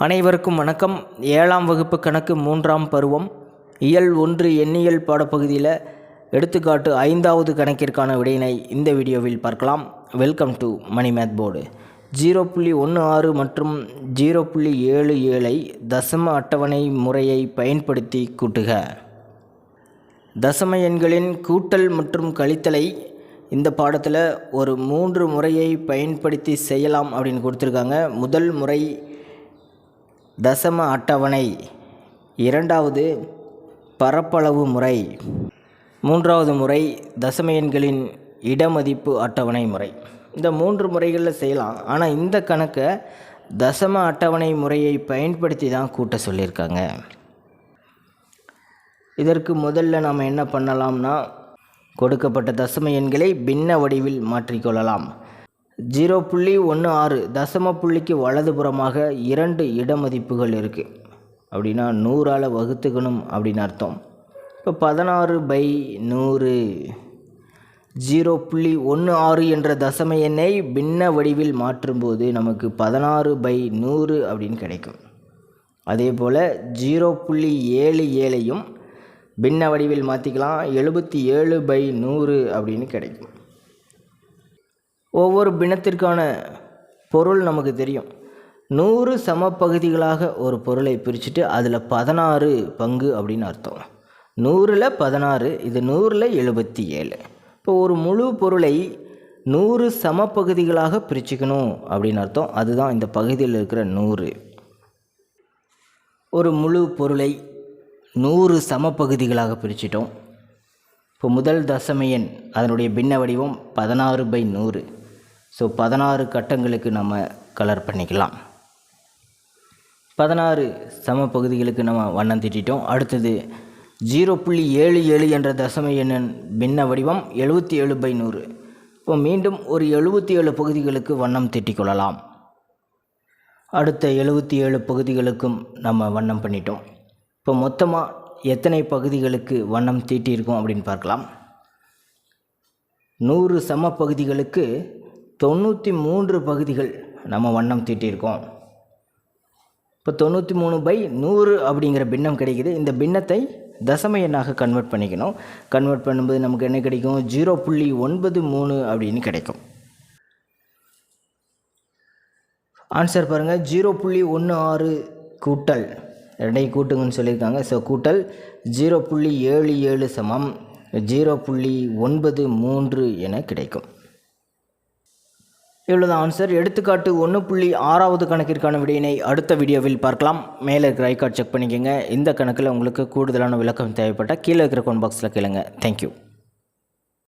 அனைவருக்கும் வணக்கம். 7ஆம் வகுப்பு கணக்கு 3ஆம் பருவம் இயல் 1 எண்ணியல் பாடப்பகுதியில் எடுத்துக்காட்டு 5வது கணக்கிற்கான விடையினை இந்த வீடியோவில் பார்க்கலாம். Welcome to Mani math board. 0.16 மற்றும் 0.77 தசம அட்டவணை முறையை பயன்படுத்தி கூட்டுக. தசம எண்களின் கூட்டல் மற்றும் கழித்தலை இந்த பாடத்தில் ஒரு 3 முறையை பயன்படுத்தி செய்யலாம் அப்படின்னு கொடுத்துருக்காங்க. முதல் முறை தசம அட்டவணை, இரண்டாவது பரப்பளவு முறை, மூன்றாவது முறை தசம எண்களின் இடமதிப்பு அட்டவணை முறை. இந்த 3 முறைகளில் செய்யலாம். ஆனால் இந்த கணக்கை தசம அட்டவணை முறையை பயன்படுத்தி தான் கூட்ட சொல்லியிருக்காங்க. இதற்கு முதல்ல நாம் என்ன பண்ணலாம்னா, கொடுக்கப்பட்ட தசம எண்களை பின்ன வடிவில் மாற்றிக்கொள்ளலாம். 0.16 தசம புள்ளிக்கு வலதுபுறமாக 2 இடமதிப்புகள் இருக்குது அப்படின்னா 100ஆல் வகுத்துக்கணும் அப்படின்னு அர்த்தம். இப்போ 16/100. 0.16 என்ற தசம எண்ணை பின்ன வடிவில் மாற்றும்போது நமக்கு 16/100 அப்படின்னு கிடைக்கும். அதே போல் 0.77ஐயும் பின்ன வடிவில் மாற்றிக்கலாம், 77/100 அப்படின்னு கிடைக்கும். ஒவ்வொரு பின்னத்திற்கான பொருள் நமக்கு தெரியும். 100 சம பகுதிகளாக ஒரு பொருளை பிரிச்சுட்டு அதில் 16 பங்கு அப்படின்னு அர்த்தம். 100ல் 16, இது 100ல் 77. இப்போ ஒரு முழு பொருளை 100 சம பகுதிகளாக பிரிச்சுக்கணும் அப்படின்னு அர்த்தம். அதுதான் இந்த பகுதியில் இருக்கிற 100. ஒரு முழு பொருளை 100 சம பகுதிகளாக பிரிச்சிட்டோம். இப்போ முதல் தசம எண் அதனுடைய பின்ன வடிவம் 16/100. ஸோ 16 கட்டங்களுக்கு நம்ம கலர் பண்ணிக்கலாம். 16 சம பகுதிகளுக்கு நம்ம வண்ணம் தீட்டிட்டோம். அடுத்தது 0.77 என்ற தசம எண்ணின் பின்ன வடிவம் 77/100. இப்போ மீண்டும் ஒரு 77 பகுதிகளுக்கு வண்ணம் தீட்டிக்கொள்ளலாம். அடுத்த 77 பகுதிகளுக்கும் நம்ம வண்ணம் பண்ணிட்டோம். இப்போ மொத்தமாக எத்தனை பகுதிகளுக்கு வண்ணம் தீட்டியிருக்கோம் அப்படின்னு பார்க்கலாம். 100 சம பகுதிகளுக்கு 93 பகுதிகள் நம்ம வண்ணம் தீட்டியிருக்கோம். இப்போ 93/100 அப்படிங்கிற பின்னம் கிடைக்குது. இந்த பின்னத்தை தசம எண்ணாக கன்வெர்ட் பண்ணிக்கணும். கன்வெர்ட் பண்ணும்போது நமக்கு என்ன கிடைக்கும்? 0.93 அப்படின்னு கிடைக்கும். ஆன்சர் பாருங்கள். 0.16 கூட்டல் 2 கூட்டுங்கன்னு சொல்லியிருக்காங்க. ஸோ கூட்டல் 0.77 சமம் 0.93 என கிடைக்கும். இவ்வளோதான் ஆன்சர். எடுத்துக்காட்டு 1.6வது கணக்கிற்கான விடையினை அடுத்த வீடியோவில் பார்க்கலாம். மேலே இருக்கிற ஐகார்ட் செக் பண்ணிக்கோங்க. இந்த கணக்கில் உங்களுக்கு கூடுதலான விளக்கம் தேவைப்பட்டால் கீழே இருக்கிற கமெண்ட் பாக்ஸில் கேளுங்க. தேங்க்யூ.